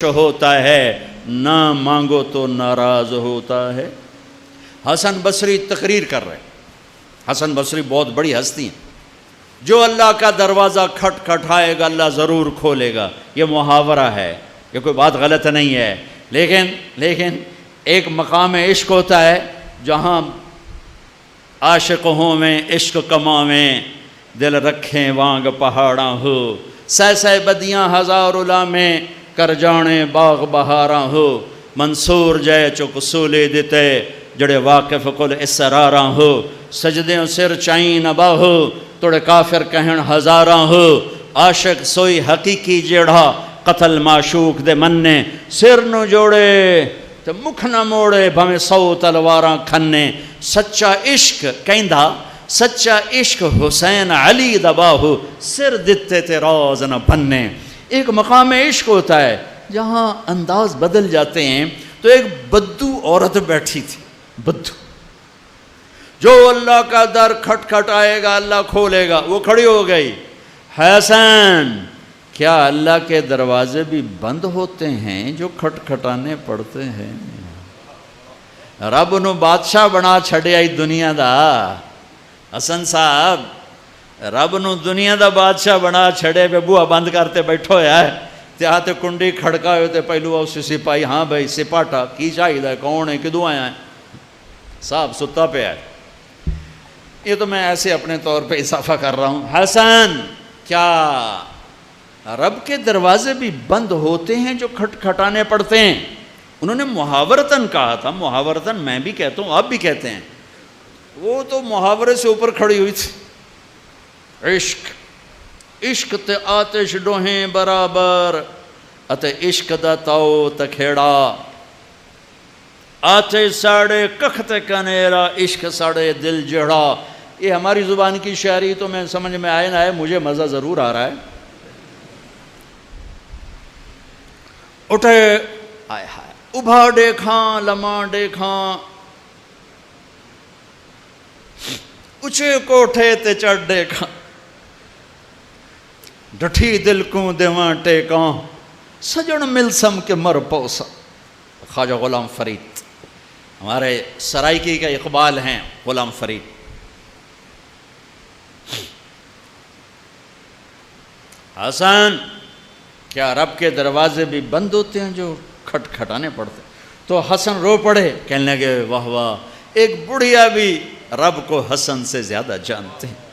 ہوتا ہے، نہ مانگو تو ناراض ہوتا ہے۔ حسن بصری تقریر کر رہے ہیں۔ حسن بصری بہت بڑی ہستی ہیں۔ جو اللہ کا دروازہ کھٹکھٹائے گا اللہ ضرور کھولے گا، یہ محاورہ ہے، یہ کوئی بات غلط نہیں ہے، لیکن ایک مقام عشق ہوتا ہے جہاں عاشق ہوں میں عشق کماویں، دل رکھیں وانگ پہاڑاں ہو، سہ بدیاں ہزار میں کر جانے باغ بہاراں ہو، منصور جے چک سولے دیتے جڑے واقف کل اسراراں ہو، سجدیں سر چائیں نبا ہو توڑے کافر کہن ہزاراں ہو، عاشق سوئی حقیقی جیڑھا قتل معشوق دے مننے، سر نو جوڑے تے مکھ نہ موڑے بھویں 100 تلواراں کھنے، سچا عشق کہندہ سچا عشق حسین علی دباہو، سر دتے تے راز نہ بننے۔ ایک مقام عشق ہوتا ہے جہاں انداز بدل جاتے ہیں۔ تو ایک بدو عورت بیٹھی تھی، بدو، جو اللہ کا در کھٹکھٹائے گا اللہ کھولے گا، وہ کھڑی ہو گئی، حسن کیا اللہ کے دروازے بھی بند ہوتے ہیں جو کھٹکھٹانے پڑتے ہیں؟ رب نو بادشاہ بنا چھڑیا ہی دنیا دا، حسن صاحب رب نو دنیا دا بادشاہ بنا چھڑے پہ بوہا بند کرتے بیٹھو ہے، تے آتے کنڈی کھڑکا ہوتے پہلو اسے سپاہی، ہاں بھائی سپاٹا کی چاہیے، کون ہے، کدوں آیا ہے؟ صاحب ستا پہ ہے۔ یہ تو میں ایسے اپنے طور پہ اضافہ کر رہا ہوں۔ حسن کیا رب کے دروازے بھی بند ہوتے ہیں جو کھٹکھٹانے پڑتے ہیں؟ انہوں نے محاورتاً کہا تھا، محاورتاً میں بھی کہتا ہوں، آپ بھی کہتے ہیں، وہ تو محاورے سے اوپر کھڑی ہوئی تھی۔ عشق تے آتش ڈوہیں برابر اتے عشق دا تاؤ تکھیڑا، آتش ساڑے ککھ تے کنیرا عشق ساڑے دل جڑا۔ یہ ہماری زبان کی شاعری تو میں سمجھ میں آئے نہ آئے، مجھے مزہ ضرور آ رہا ہے۔ اٹھے آئے ہائے ابھا دیکھاں لمحہ دیکھاں، اچھے کوٹھے تے چڑھ دیکھاں، ڈٹھی دل کو دیواں ٹیکاں، سجن ملسم کے مر پوسا۔ خواجہ غلام فرید ہمارے سرائکی کا اقبال ہیں، غلام فرید۔ حسن کیا رب کے دروازے بھی بند ہوتے ہیں جو کھٹکھٹانے پڑتے؟ تو حسن رو پڑے، کہنے لگے واہ واہ، ایک بڑھیا بھی رب کو حسن سے زیادہ جانتے ہیں۔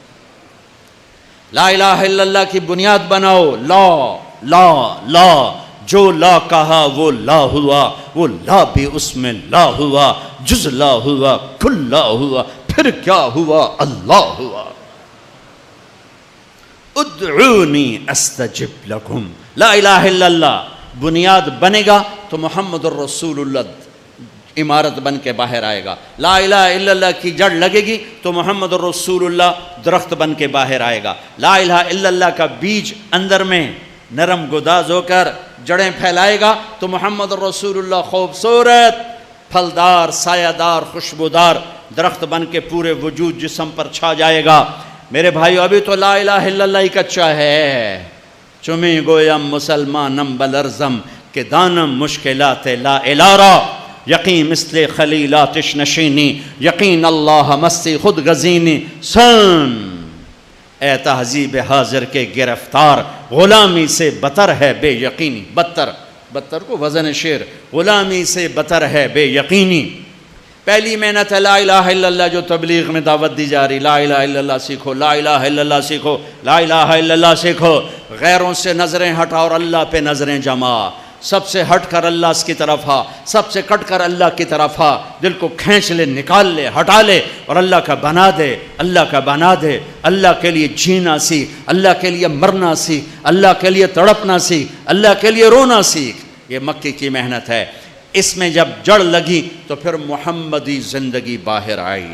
لا الہ الا اللہ کی بنیاد بناؤ، لا لا لا، جو لا کہا وہ لا ہوا، وہ لا بھی اس میں لا ہوا، جز لا ہوا کل لا ہوا، پھر کیا ہوا اللہ ہوا۔ ادعونی استجب لکم، لا الہ الا اللہ بنیاد بنے گا تو محمد الرسول اللہ عمارت بن کے باہر آئے گا۔ لا الہ الا اللہ کی جڑ لگے گی تو محمد الرسول اللہ درخت بن کے باہر آئے گا۔ لا الہ الا اللہ کا بیج اندر میں نرم گداز ہو کر جڑیں پھیلائے گا تو محمد الرسول اللہ خوبصورت پھلدار سایہ دار خوشبودار درخت بن کے پورے وجود جسم پر چھا جائے گا۔ میرے بھائیو ابھی تو لا الہ الا اللہ ہی کچا ہے۔ چمی گویم مسلمانم بلرزم کہ دانم مشکلات لا الارا، یقین مثل خلیلاتش نشینی، یقین اللہ مستی خود غزینی، سن اے تہذیب حاضر کے گرفتار، غلامی سے بتر ہے بے یقینی۔ بتر کو وزن شعر، غلامی سے بتر ہے بے یقینی۔ پہلی محنت ہے لا الہ الا اللہ جو تبلیغ میں دعوت دی جا رہی، لا الہ الا اللہ سیکھو، لا الہ الا اللہ سیکھو، لا الہ الا اللہ سیکھو، غیروں سے نظریں ہٹا اور اللہ پہ نظریں جما، سب سے ہٹ کر اللہ کی طرف آ، سب سے کٹ کر اللہ کی طرف آ، دل کو کھینچ لے، نکال لے، ہٹا لے اور اللہ کا بنا دے، اللہ کا بنا دے۔ اللہ کے لیے جینا سیکھ، اللہ کے لیے مرنا سیکھ، اللہ کے لیے تڑپنا سیکھ، اللہ کے لیے رونا سیکھ۔ یہ مکی کی محنت ہے۔ اس میں جب جڑ لگی تو پھر محمدی زندگی باہر آئی۔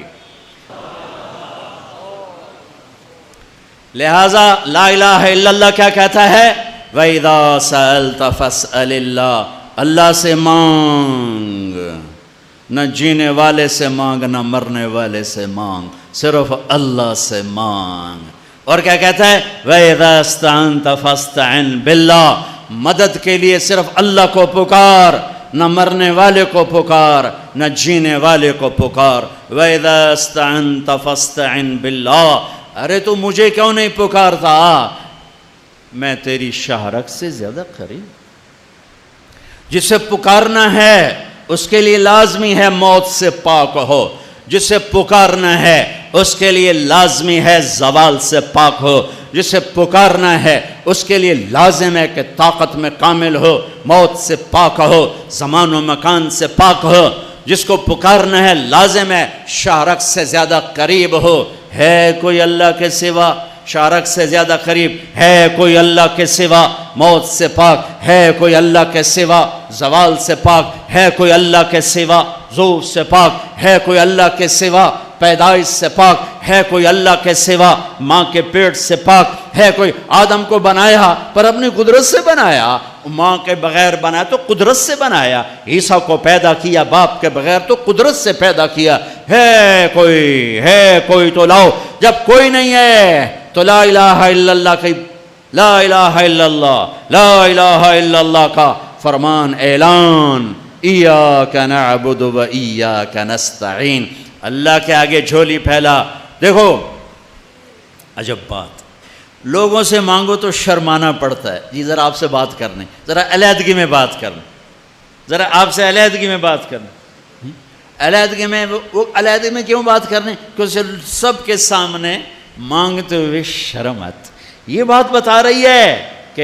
لہٰذا لا الہ الا اللہ کیا کہتا ہے؟ وَإِذَا سَأَلْتَ فَاسْأَلِ اللَّهِ، اللہ سے مانگ، نہ جینے والے سے مانگ نہ مرنے والے سے مانگ، صرف اللہ سے مانگ۔ اور کیا کہتا ہے؟ وَإِذَا اسْتَعَنْتَ فَاسْتَعِنْ بِاللَّهِ، مدد کے لیے صرف اللہ کو پکار، نہ مرنے والے کو پکار، نہ جینے والے کو پکار۔ وَإِذَا اسْتَعَنْتَ فَاسْتَعِنْ بِاللَّهِ، ارے تو مجھے کیوں نہیں پکارتا؟ میں تیری شہرک سے زیادہ قریب۔ جسے پکارنا ہے اس کے لیے لازمی ہے موت سے پاک ہو، جسے پکارنا ہے اس کے لیے لازمی ہے زوال سے پاک ہو، جسے پکارنا ہے اس کے لیے لازم ہے کہ طاقت میں کامل ہو، موت سے پاک ہو، زمان و مکان سے پاک ہو۔ جس کو پکارنا ہے لازم ہے شارک سے زیادہ قریب ہو۔ ہے کوئی اللہ کے سوا شارک سے زیادہ قریب؟ ہے کوئی اللہ کے سوا موت سے پاک؟ ہے کوئی اللہ کے سوا زوال سے پاک؟ ہے کوئی اللہ کے سوا ظہور سے پاک؟ ہے کوئی اللہ کے سوا پیدائش سے پاک؟ ہے کوئی اللہ کے سوا ماں کے پیٹ سے پاک؟ ہے کوئی؟ آدم کو بنایا پر اپنی قدرت سے بنایا، ماں کے بغیر بنایا تو قدرت سے بنایا، عیسیٰ کو پیدا کیا باپ کے بغیر تو قدرت سے پیدا کیا۔ ہے کوئی تو لاؤ، جب کوئی نہیں ہے تو لا الہ الا اللہ کی، لا الہ الا اللہ، لا الہ الا اللہ کا فرمان اعلان، ایاک نعبد و ایاک نستعین۔ اللہ کے آگے جھولی پھیلا۔ دیکھو عجب بات، لوگوں سے مانگو تو شرمانا پڑتا ہے، جی ذرا آپ سے بات کرنے، ذرا علیحدگی میں بات کرنا، ذرا آپ سے علیحدگی میں بات کرنا۔ علیحدگی میں وہ علیحدگی میں کیوں بات کرنے؟ کیونکہ سب کے سامنے مانگتے ہوئے شرم آتی۔ یہ بات بتا رہی ہے کہ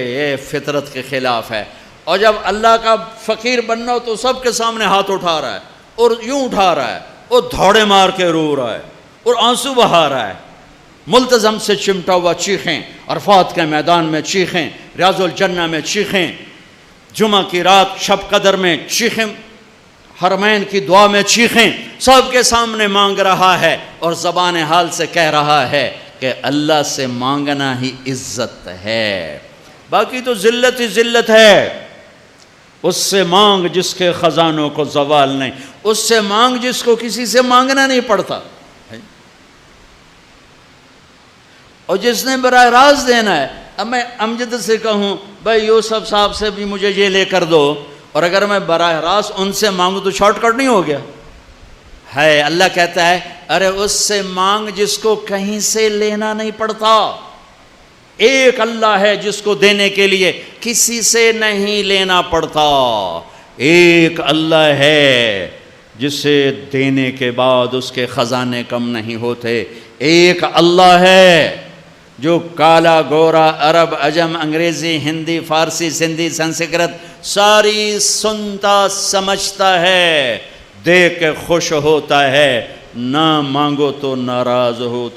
یہ فطرت کے خلاف ہے۔ اور جب اللہ کا فقیر بننا ہو تو سب کے سامنے ہاتھ اٹھا رہا ہے اور یوں اٹھا رہا ہے اور دھوڑے مار کے رو رہا ہے اور آنسو بہا رہا ہے، ملتزم سے چمٹا ہوا چیخیں، عرفات کے میدان میں چیخیں، ریاض الجنہ میں چیخیں، جمعہ کی رات شب قدر میں چیخیں، حرمین کی دعا میں چیخیں، سب کے سامنے مانگ رہا ہے اور زبان حال سے کہہ رہا ہے کہ اللہ سے مانگنا ہی عزت ہے، باقی تو ذلت ہی ذلت ہے۔ اس سے مانگ جس کے خزانوں کو زوال نہیں، اس سے مانگ جس کو کسی سے مانگنا نہیں پڑتا، اور جس نے براہ راست دینا ہے۔ اب میں امجد سے کہوں بھائی یوسف صاحب سے بھی مجھے یہ لے کر دو، اور اگر میں براہ راست ان سے مانگوں تو شارٹ کٹ نہیں ہو گیا؟ ہے اللہ کہتا ہے ارے اس سے مانگ جس کو کہیں سے لینا نہیں پڑتا۔ ایک اللہ ہے جس کو دینے کے لیے کسی سے نہیں لینا پڑتا، ایک اللہ ہے جسے دینے کے بعد اس کے خزانے کم نہیں ہوتے، ایک اللہ ہے جو کالا گورا عرب عجم انگریزی ہندی فارسی سندھی سنسکرت ساری سنتا سمجھتا ہے، دے کے خوش ہوتا ہے، نہ مانگو تو ناراض ہوتا